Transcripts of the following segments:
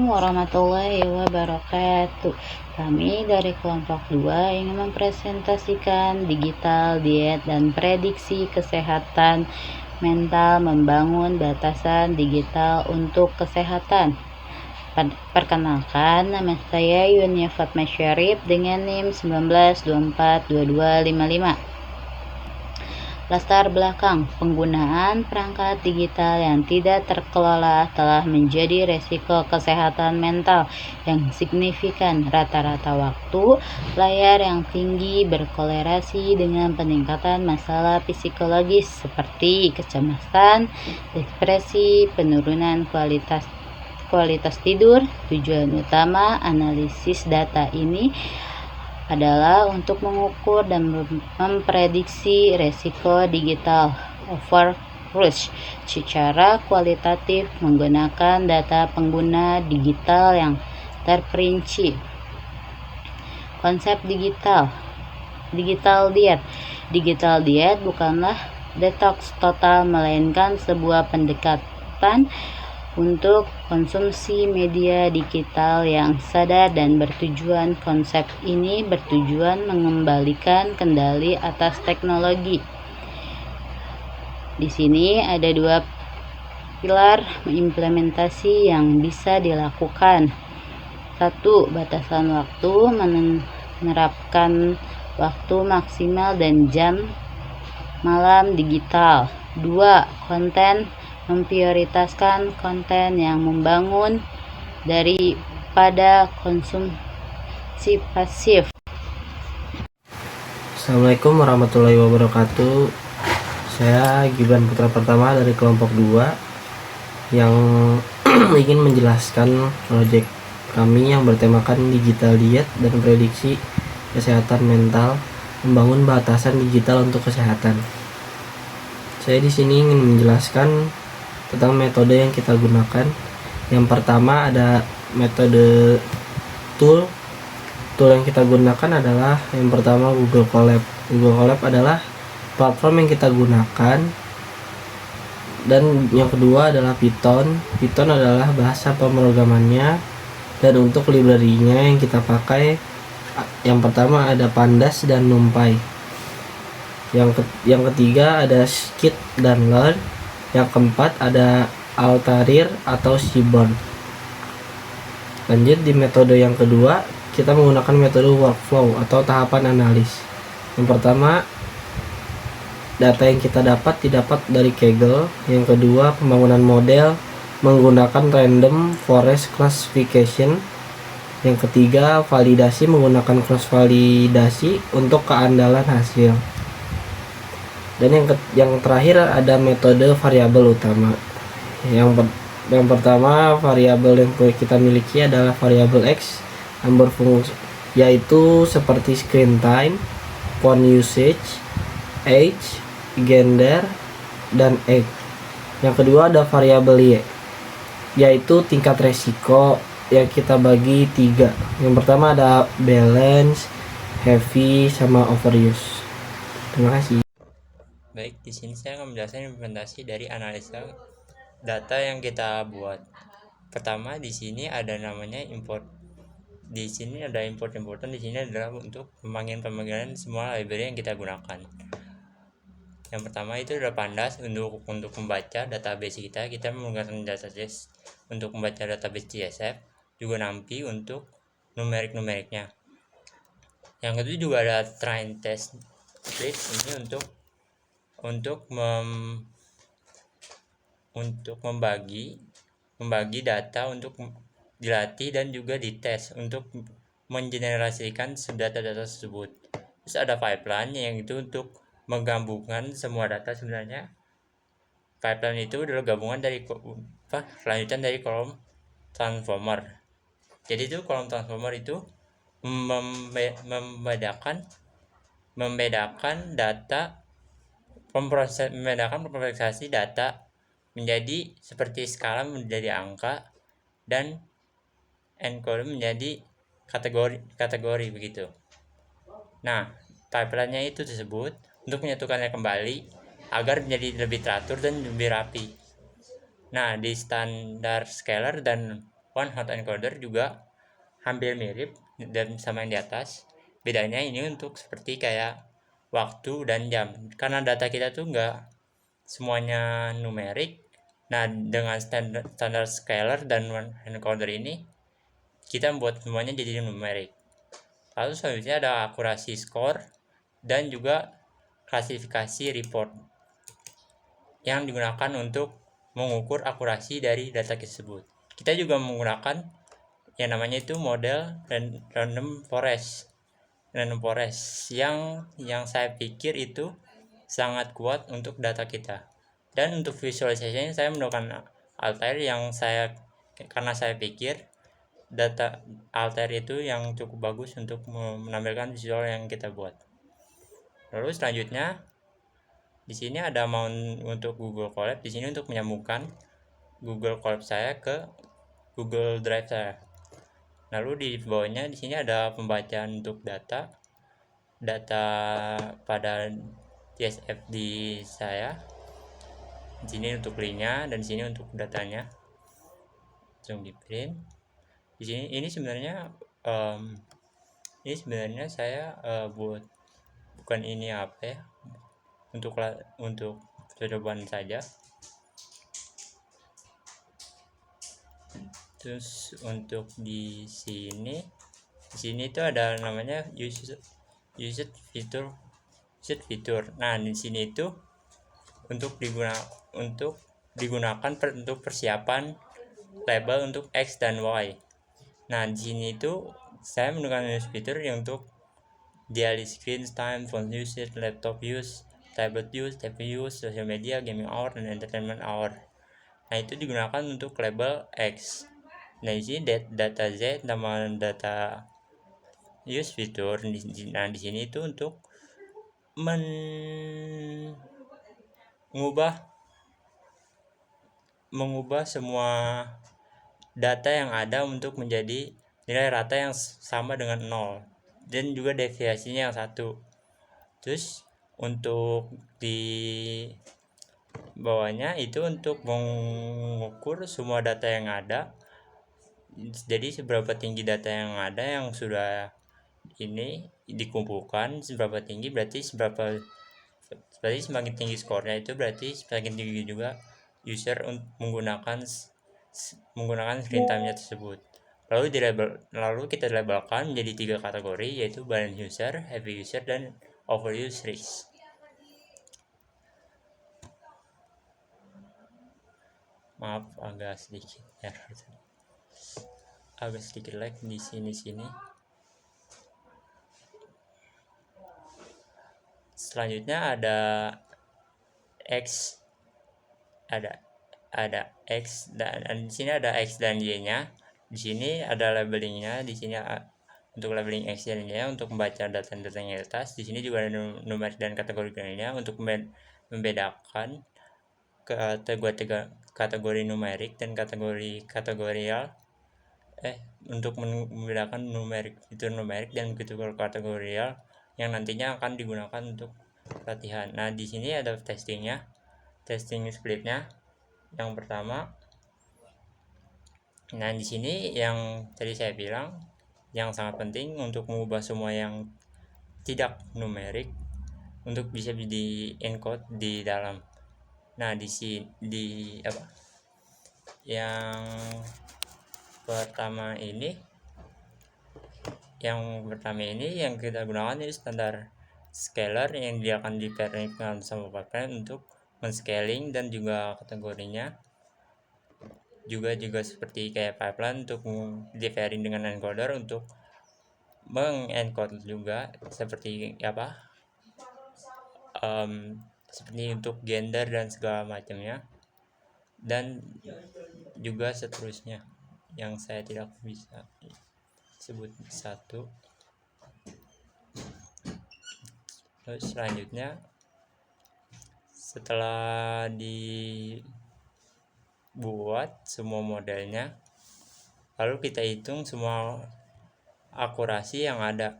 warahmatullahi wabarakatuh. Kami dari kelompok 2 ingin mempresentasikan digital diet dan prediksi kesehatan mental, membangun batasan digital untuk kesehatan. Perkenalkan, nama saya Yunia Fatma Syarif dengan NIM 19242255. Latar belakang penggunaan perangkat digital yang tidak terkelola telah menjadi resiko kesehatan mental yang signifikan. Rata-rata waktu layar yang tinggi berkolerasi dengan peningkatan masalah psikologis seperti kecemasan, depresi, penurunan kualitas tidur. Tujuan utama analisis data ini adalah untuk mengukur dan memprediksi resiko digital overreach secara kualitatif menggunakan data pengguna digital yang terperinci. Konsep digital diet bukanlah detox total, melainkan sebuah pendekatan untuk konsumsi media digital yang sadar dan bertujuan. Konsep ini bertujuan mengembalikan kendali atas teknologi. Di sini ada 2 pilar implementasi yang bisa dilakukan. 1. Batasan waktu, menerapkan waktu maksimal dan jam malam digital. 2. Konten, memprioritaskan konten yang membangun daripada konsumsi pasif. Assalamualaikum warahmatullahi wabarakatuh. Saya Gibran Putra Pertama dari kelompok 2 yang ingin menjelaskan proyek kami yang bertemakan digital diet dan prediksi kesehatan mental, membangun batasan digital untuk kesehatan. Saya di sini ingin menjelaskan tentang metode yang kita gunakan. Yang pertama ada metode tool yang kita gunakan adalah yang pertama Google Colab. Google Colab adalah platform yang kita gunakan, dan yang kedua adalah Python. Python adalah bahasa pemrogramannya, dan untuk library-nya yang kita pakai yang pertama ada Pandas dan NumPy. Yang ketiga ada Skit dan Learn. Yang keempat ada Altair atau Seaborn. Lanjut di metode yang kedua, kita menggunakan metode workflow atau tahapan analis. Yang pertama, data yang kita didapat dari Kaggle. Yang kedua, pembangunan model menggunakan random forest classification. Yang ketiga, validasi menggunakan cross validasi untuk keandalan hasil. Dan yang terakhir ada metode variabel utama. Yang pertama, variabel yang kita miliki adalah variabel X yang berfungsi, yaitu seperti screen time, phone usage, age, gender, dan age. Yang kedua ada variabel Y, yaitu tingkat resiko yang kita bagi 3. Yang pertama ada balance, heavy, sama overuse. Terima kasih. Baik, di sini saya akan menjelaskan implementasi dari analisa data yang kita buat. Pertama, di sini ada namanya import. Di sini ada importan. Di sini adalah untuk pemanggilan semua library yang kita gunakan. Yang pertama itu adalah Pandas untuk membaca database kita. Kita menggunakan database untuk membaca database CSV, juga NumPy untuk numeriknya. Yang kedua juga ada train test split, ini untuk membagi data untuk dilatih dan juga dites untuk mengenerasikan data-data tersebut. Terus ada pipeline yang itu untuk menggabungkan semua data. Sebenarnya pipeline itu adalah gabungan dari lanjutan dari kolom transformer. Jadi itu kolom transformer itu membedakan data, memprosesasi data menjadi seperti skala menjadi angka, dan encode menjadi kategori begitu. Nah, pipeline-nya itu tersebut untuk menyatukannya kembali agar menjadi lebih teratur dan lebih rapi. Nah, di standar scalar dan one hot encoder juga hampir mirip dan sama yang di atas. Bedanya ini untuk seperti kayak waktu dan jam, karena data kita tuh nggak semuanya numerik. Nah, dengan standar scalar dan one encoder ini kita membuat semuanya jadi numerik. Lalu selanjutnya ada akurasi skor dan juga klasifikasi report yang digunakan untuk mengukur akurasi dari data tersebut. Kita juga menggunakan yang namanya itu model random forest yang saya pikir itu sangat kuat untuk data kita. Dan untuk visualisasinya saya menggunakan Altair karena saya pikir data Altair itu yang cukup bagus untuk menampilkan visual yang kita buat. Lalu selanjutnya di sini ada mount untuk Google Colab, di sini untuk menyambungkan Google Colab saya ke Google Drive saya. Lalu di bawahnya di sini ada pembacaan untuk data pada CSFD saya. Di sini untuk linknya dan di sini untuk datanya. Langsung di print. Di sini ini sebenarnya saya buat bukan ini apa ya, untuk percobaan saja. Terus untuk di sini itu ada namanya used fitur. Nah, di sini itu untuk digunakan untuk persiapan label untuk X dan Y. Nah, di sini itu saya menggunakan used fitur yang untuk daily screen time, phone usage, laptop use, tablet use, TV use, social media, gaming hour, dan entertainment hour. Nah, itu digunakan untuk label X. Nah, di sini data Z nama data use fitur. Nah, di sini itu untuk mengubah semua data yang ada untuk menjadi nilai rata yang sama dengan 0 dan juga deviasinya yang 1. Terus untuk di bawahnya itu untuk mengukur semua data yang ada. Jadi seberapa tinggi data yang ada yang sudah ini dikumpulkan, seberapa tinggi berarti semakin tinggi skornya, itu berarti semakin tinggi juga user menggunakan screen time-nya tersebut. Lalu kita labelkan menjadi 3 kategori, yaitu balance user, heavy user, dan overuse risk. Maaf agak sedikit lag di sini. Selanjutnya ada X dan di sini ada X dan Y-nya. Di sini ada labelingnya. Di sini untuk labeling X dan Y untuk membaca data-data yang di atas. Di sini juga ada numerik dan kategori lainnya untuk membedakan kategori numerik dan kategori kategorial. Untuk membedakan fitur numerik dan fitur kategorial yang nantinya akan digunakan untuk latihan. Nah, di sini ada testing splitnya. Yang pertama, nah di sini yang tadi saya bilang yang sangat penting untuk mengubah semua yang tidak numerik untuk bisa di encode di dalam. Nah, yang pertama ini yang kita gunakan ini standar scalar yang dia akan dipairingkan sama pipeline untuk men-scaling, dan juga kategorinya juga seperti kayak pipeline untuk di-pairing dengan encoder untuk mengencode juga seperti seperti untuk gender dan segala macamnya, dan juga seterusnya yang saya tidak bisa sebut satu. Terus selanjutnya setelah dibuat semua modelnya, lalu kita hitung semua akurasi yang ada.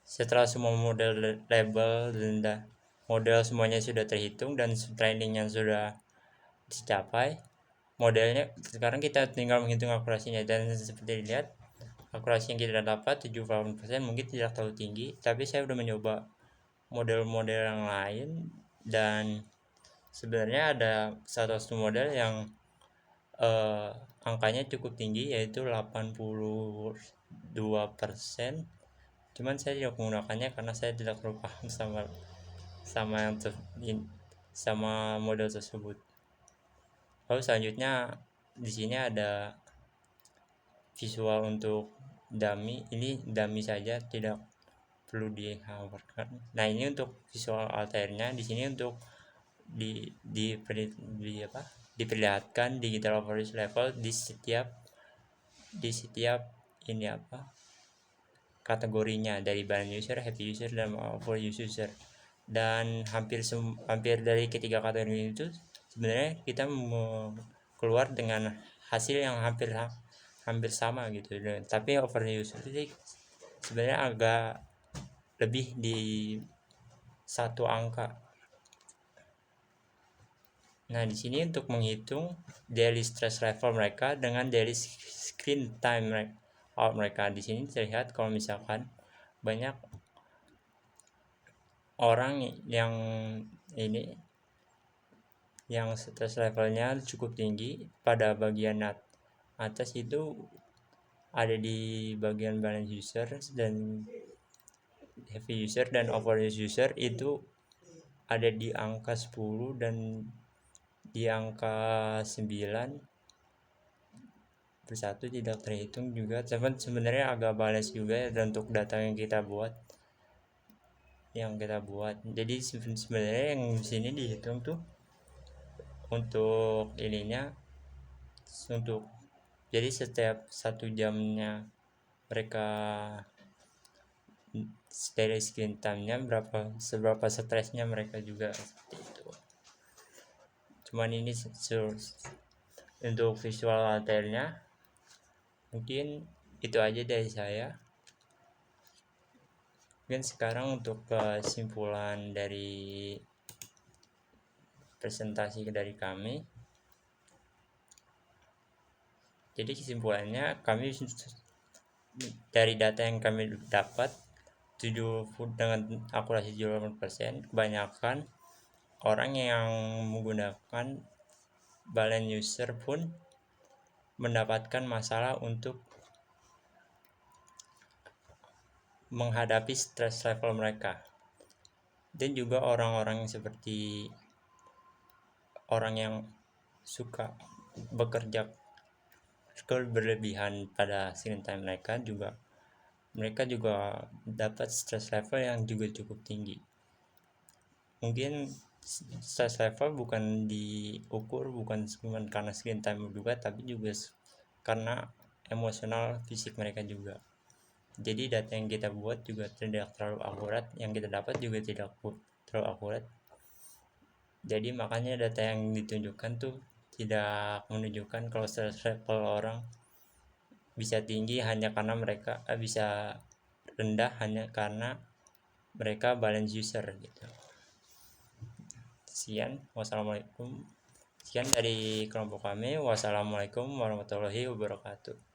Setelah semua model label dan model semuanya sudah terhitung dan trainingnya sudah dicapai, modelnya. Sekarang kita tinggal menghitung akurasinya, dan seperti dilihat akurasi yang kita dapat 78% mungkin tidak terlalu tinggi, tapi saya udah mencoba model-model yang lain dan sebenarnya ada satu model yang angkanya cukup tinggi, yaitu 82%. Cuman saya tidak menggunakannya karena saya tidak terlalu paham sama sama model tersebut. Lalu selanjutnya di sini ada visual untuk dummy. Ini dummy saja, tidak perlu dihapuskan. Nah, ini untuk visual alternya. Di sini untuk diperlihatkan digital overuse level di setiap ini kategorinya, dari balance user, happy user, dan overuse user. Dan hampir dari ketiga kategori itu sebenarnya kita keluar dengan hasil yang hampir sama gitu. Tapi overuse itu sebenarnya agak lebih di satu angka. Nah, di sini untuk menghitung daily stress level mereka dengan daily screen time mereka. Di sini terlihat kalau misalkan banyak orang yang stress levelnya cukup tinggi, pada bagian atas itu ada di bagian balance user dan heavy user, dan overuse user itu ada di angka 10 dan di angka 9 bersatu tidak terhitung juga. Sebenarnya agak balance juga ya untuk data yang kita buat. Jadi sebenarnya yang di sini dihitung tuh untuk jadi setiap 1 jamnya mereka dari screen time-nya seberapa stresnya mereka juga, seperti itu. Cuman ini untuk visual alternya mungkin itu aja dari saya. Mungkin sekarang untuk kesimpulan dari presentasi dari kami. Jadi kesimpulannya, kami dari data yang kami dapat dengan akurasi 78%, kebanyakan orang yang menggunakan balance user pun mendapatkan masalah untuk menghadapi stress level mereka. Dan juga orang-orang seperti orang yang suka bekerja berlebihan pada screen time mereka juga dapat stress level yang juga cukup tinggi. Mungkin stress level bukan diukur bukan cuma karena screen time juga, tapi juga karena emosional fisik mereka juga. Jadi data yang kita buat juga tidak terlalu akurat, yang kita dapat juga tidak terlalu akurat. Jadi makanya data yang ditunjukkan tuh tidak menunjukkan kalau stress level orang bisa tinggi hanya karena mereka bisa rendah hanya karena mereka balance user gitu. Sekian dari kelompok kami. Wassalamualaikum warahmatullahi wabarakatuh.